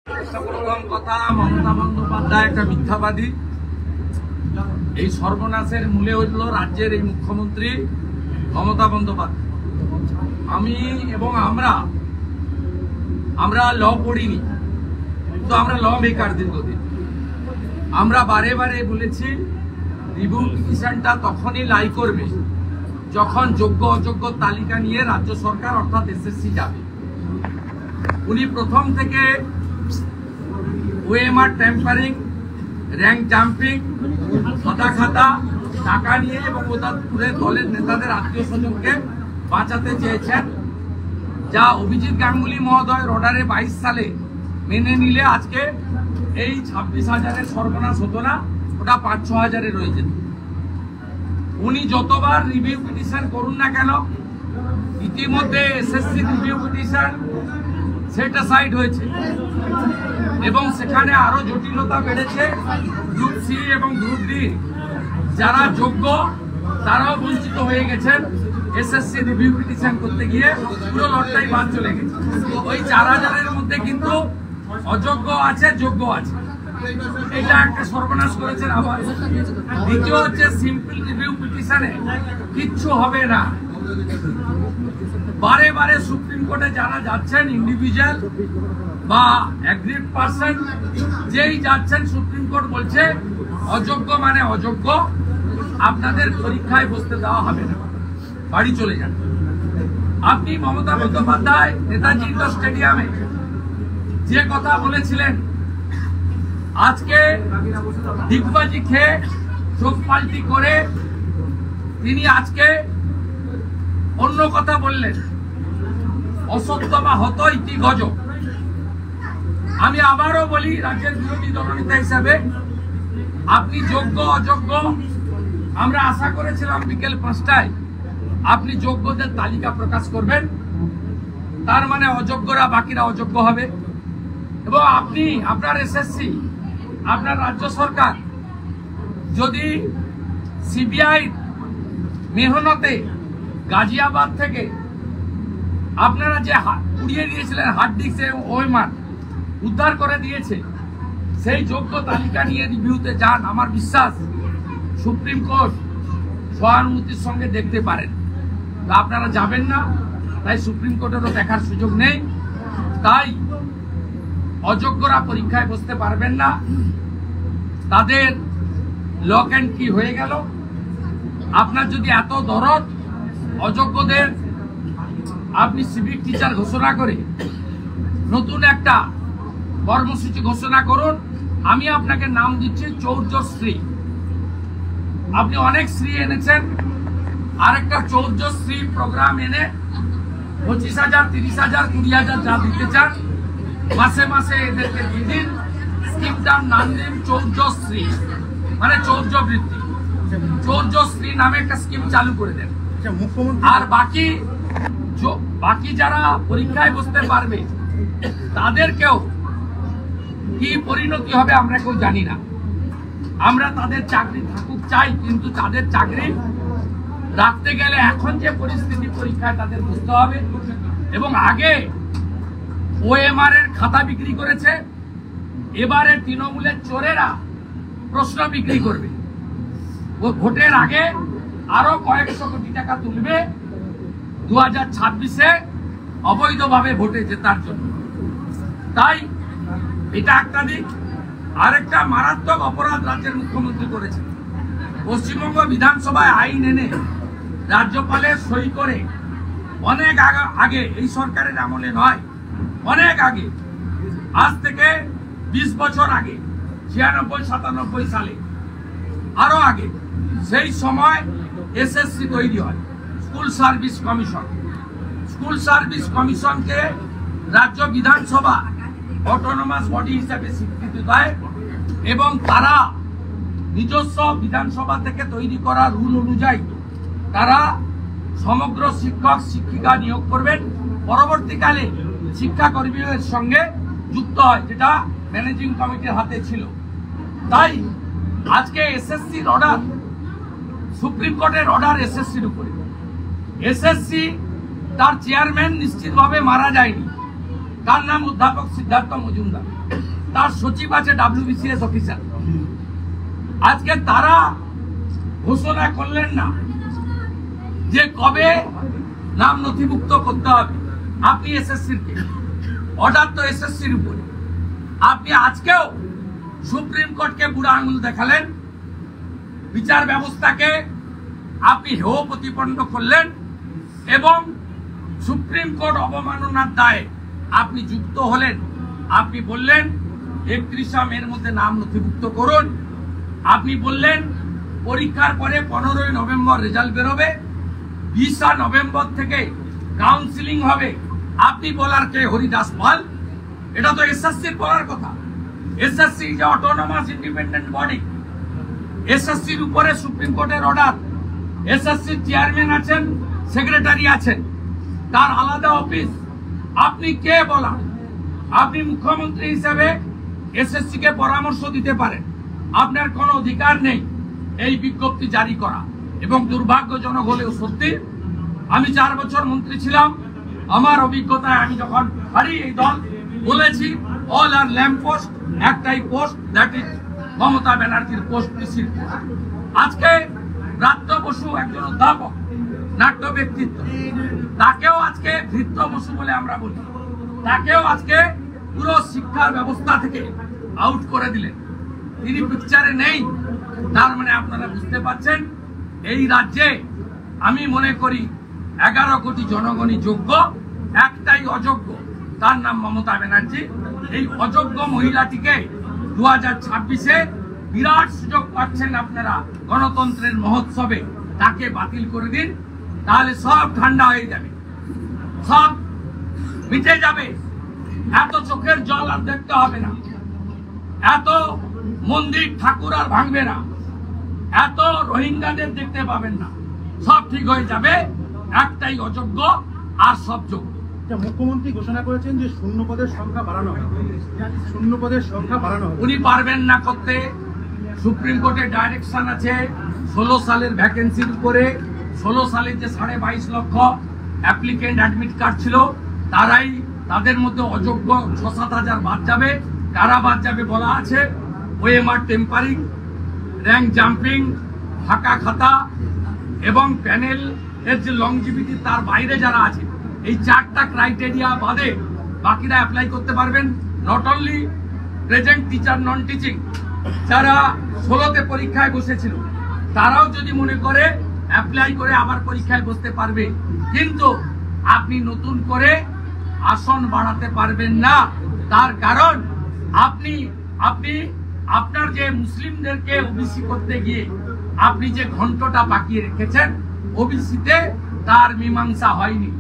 প্রথম কথা, মমতা বন্দ্যোপাধ্যায় একটা মিথ্যাবাদী। এই সর্বনাশের মূলে হইল রাজ্যের এই মুখ্যমন্ত্রী মমতা বন্দ্যোপাধ্যায়। আমি এবং আমরা ল পড়িনি, তো আমরা ল মেকার দীর্ঘদিন। আমরা বারে বারে বলেছি রিভিউ পিটিশনটা তখনই লাই করবে যখন যোগ্য অযোগ্য তালিকা নিয়ে রাজ্য সরকার অর্থাৎ এসএসসি যাবে। উনি প্রথম থেকে ওএমআর ট্যাম্পারিং, র্যাঙ্ক জাম্পিং, সাদা খাতা, টাকা নিয়ে এবং ওদের দলের নেতাদের আত্মীয় স্বজনকে বাঁচাতে চেয়েছেন, যা অভিজিৎ গাঙ্গুলি মহোদয়ের অর্ডারে 22 সালে মেনে নিলে আজকে এই 26,000-এর সর্বনাশ হতো না, ওটা 5-6 হাজারে রয়ে যেত। উনি যতবার রিভিউ পিটিশন করুন না কেন, ইতিমধ্যে SSC review petition set aside হয়েছে এবং সেখানে আরো জটিলতা বেড়েছে। গ্রুপ সি এবং গ্রুপ ডি যারা যোগ্য তারাও বঞ্চিত হয়ে গেছেন। এসএসসি রিভিউ পিটিশন করতে গিয়ে পুরো লটটাই বাদ চলে গেছে। ওই 4,000-এর মধ্যে কিন্তু অযোগ্য আছে, যোগ্য আছে। এটা একটা সর্বনাশ করেছেন। আবার দ্বিতীয় হচ্ছে সিম্পল রিভিউ পিটিশনে কিচ্ছু হবে না। বারে বারে সুপ্রিম কোর্টে যারা যাচ্ছেন, ইন্ডিভিজুয়াল বা অ্যাগ্রিড পার্সন যেই যাচ্ছেন, সুপ্রিম কোর্ট বলছে অযোগ্য মানে অযোগ্য, আপনাদের পরীক্ষায় বসতে দেওয়া হবে না, বাড়ি চলে যান। আপনি মমতা বন্দ্যোপাধ্যায় নেতাজি ইন্ডোর স্টেডিয়ামে যে কথা বলেছিলেন, আজকে ডিগবাজি খেয়ে চোখ পাল্টি করে তিনি আজকে অন্য কথা বললেন। অসত্য বা হত ইতি গজ। আমি আবারও বলি, রাজ্যের বিরোধী দলনেতা হিসাবে আপনি যোগ্য অযোগ্য, আমরা আশা করেছিলাম বিকেল 5টায় আপনি যোগ্যদের তালিকা প্রকাশ করবেন, তার মানে অযোগ্যরা বাকিরা অযোগ্য হবে। এবং আপনি আপনার এসএসসি, আপনার রাজ্য সরকার যদি সিবিআই মেহনতে গাজিয়াবাদ থেকে আপনারা যে উড়িয়ে দিয়েছিলেন হার্ড ডিস্ক এবং ওএমআর উদ্ধার করে দিয়েছে, সেই যোগ্য তালিকা নিয়ে রিভিউতে যান। আমার বিশ্বাস সুপ্রিম কোর্ট সহানুভূতির সঙ্গে দেখতে পারেন। আপনারা যাবেন না, তাই সুপ্রিম কোর্টেরও দেখার সুযোগ নেই। তাই অযোগ্যরা পরীক্ষায় বসতে পারবেন না, তাদের লক অ্যান্ড কি হয়ে গেল। আপনার যদি এত দরদ, অযোগ্যদের আপনি সিভিক টিচার ঘোষণা করে নতুন একটা কর্মসূচি ঘোষণা করুন। আমি আপনাকে নাম দিচ্ছি চৌর্যশ্রী। আপনি অনেক শ্রী এনেছেন, আরেকটা চৌর্যশ্রী প্রোগ্রাম এনে 25,000, 30,000, 20,000 যা দিতে চান মাসে মাসে এদেরকে দিয়ে দিন। স্কিমটার নাম দিন চৌর্যশ্রী, মানে চৌর্যবৃত্তি। চৌর্যশ্রী নামে একটা স্কিম চালু করে দেন। আর বাকি যারা পরীক্ষায় বসতে পারবে তাদেরকেও কি পরিণতি হবে আমরা কেউ জানি না। আমরা তাদের চাকরি থাকুক চাই, কিন্তু তাদের চাকরি রাখতে গেলে এখন যে পরিস্থিতি, পরীক্ষায় তাদের বুঝতে হবে। এবং আগে ওএমআর এর খাতা বিক্রি করেছে, এবারে তৃণমূলের চোরেরা প্রশ্ন বিক্রি করবে। ও ভোটের আগে আরো কয়েকশো কোটি টাকা তুলবে 2026-এ অবৈধভাবে ভোটে জেতার জন্য। তাই এটা একটা দিক। আরেকটা মারাত্মক অপরাধ রাজ্যের মুখ্যমন্ত্রী করেছেন। পশ্চিমবঙ্গ বিধানসভায় আইন এনে রাজ্যপালের সই করে অনেক আগে, এই সরকারের আমলে নয়, অনেক আগে, আজ থেকে 20 বছর আগে, 96-97 সালে, আরো আগে, সেই সময় এসএসসি তৈরি হয়, school service commission. School service কমিশনকে রাজ্য বিধানসভা অটোনমাস বডি হিসেবে স্বীকৃতি দেয় এবং তারা নিজস্ব বিধানসভা থেকে তৈরি করা রুল অনুযায়ী তারা সমগ্র শিক্ষক শিক্ষিকা নিয়োগ করবেন। পরবর্তীকালে শিক্ষাকর্মীদের সঙ্গে যুক্ত হয়, যেটা ম্যানেজিং কমিটির হাতে ছিল। তাই আজকে এসএসসির অর্ডার, সুপ্রিম কোর্টের অর্ডার এসএসসির উপরে। এসএসসি তার চেয়ারম্যান নিশ্চিতভাবে মারা যায়নি, তার নাম অধ্যাপক সিদ্ধার্থ মজুমদার, তার সচিব আছে WBCS অফিসার। আজকে তারা ঘোষণা করলেন না যে কবে নাম নথিভুক্ত করতে হবে। আপনি এসএসসির কে অর্ডার তো এসএসসির উপরে, আপনি আজকেও সুপ্রিম কোর্টকে বুড়া আঙুল দেখালেন, বিচার ব্যবস্থাকে আপনি হেয় প্রতিপন্ন করলেন এবং সুপ্রিম কোর্ট অবমাননার দায়ে আপনি যুক্ত হলেন। আপনি বললেন 31 মের মধ্যে নাম নথিভুক্ত করুন। আপনি বললেন পরীক্ষার পরে 15 নভেম্বর রেজাল্ট বেরোবে, 20 নভেম্বর থেকে কাউন্সিলিং হবে। আপনি বলার কে? হরিদাস পাল। এটা তো এসএসসির বলার কথা। এসএসসি যে অটোনমাস ইন্ডিপেন্ডেন্ট বডি, এসএসসির উপরে সুপ্রিম কোর্টের অর্ডার। এসএসসির চেয়ারম্যান আছেন, সেক্রেটারি আছেন, তার আলাদা অফিস। আপনি কে বলার? আপনি মুখ্যমন্ত্রী হিসেবে এসএসসি কে পরামর্শ দিতে পারেন, আপনার কোনো অধিকার নেই এই বিজ্ঞপ্তি জারি করা। এবং দুর্ভাগ্যজনক হলেও সত্যি, আমি 4 বছর মন্ত্রী ছিলাম। আমার অভিজ্ঞতায় আমি যখন হারি এই দল বলেছি অল আর ল্যাম্প পোস্ট, একটাই পোস্ট, দ্যাট ইজ মমতা ব্যানার্জির পোস্ট, পিসির পোস্ট। আজকে ব্রাত্য বসু একজন অধ্যাপক, নাট্য ব্যক্তিত্ব, তাকেও আজকে ভৃত্য বসু বলে আমরা বলি, তাকেও আজকে পুরো শিক্ষার ব্যবস্থা থেকে আউট করে দিলেন। তিনি পিকচারে নেই। তার মানে আপনারা বুঝতে পারছেন এই রাজ্যে আমি মনে করি 11 কোটি জনগণই যোগ্য, একটাই অযোগ্য, তার নাম মমতা ব্যানার্জি। এই অযোগ্য মহিলাটিকে 2026-এ বিরাট সুযোগ পাচ্ছেন আপনারা গণতন্ত্রের মহোৎসবে, তাকে বাতিল করে দিন, তাহলে সব ঠান্ডা হয়ে যাবে, সব মিটে যাবে। এত চোখের জল আর দেখতে হবে না, এত মন্দির ঠাকুর আর ভাঙবে না, এত রোহিঙ্গাদের দেখতে পাবেন না, সব ঠিক হয়ে যাবে। একটাই অযোগ্য আর সব যোগ্য। মুখ্যমন্ত্রী ঘোষণা করেছেন যে শূন্য পদের সংখ্যা বাড়ানো হবে, শূন্য পদের সংখ্যা বাড়ানো হবে। উনি পারবেন না করতে। সুপ্রিম কোর্টের ডাইরেকশন আছে 16 সালের ভ্যাকেন্সির উপরে। 16 সালের যে 22.5 লক্ষ অ্যাপ্লিকেন্ট অ্যাডমিট কার্ড ছিল, তারাই, তাদের মধ্যে অযোগ্য 6-7 হাজার বাদ যাবে। কারা বাদ যাবে বলা আছে, ওএমআর টেম্পারিং, র্যাঙ্ক জাম্পিং, ফাঁকা খাতা এবং প্যানেল এর যে লংজিভিটি, তার বাইরে যারা আছে, এই 4টা ক্রাইটেরিয়া বাদে বাকিরা অ্যাপ্লাই করতে পারবেন। Not only present teacher, non teaching, যারা 16তে পরীক্ষায় বসেছিল, তারাও যদি মনে করে অ্যাপ্লাই করে আবার পরীক্ষায় বসতে পারবে। কিন্তু আপনি নতুন করে আসন বাড়াতে পারবেন না। তার কারণ আপনি আপনার যে মুসলিমদেরকে ওবিসি করতে গিয়ে আপনি যে ঘন্টটা বাকিয়ে রেখেছেন, ওবিসিতে তার মীমাংসা হয়নি।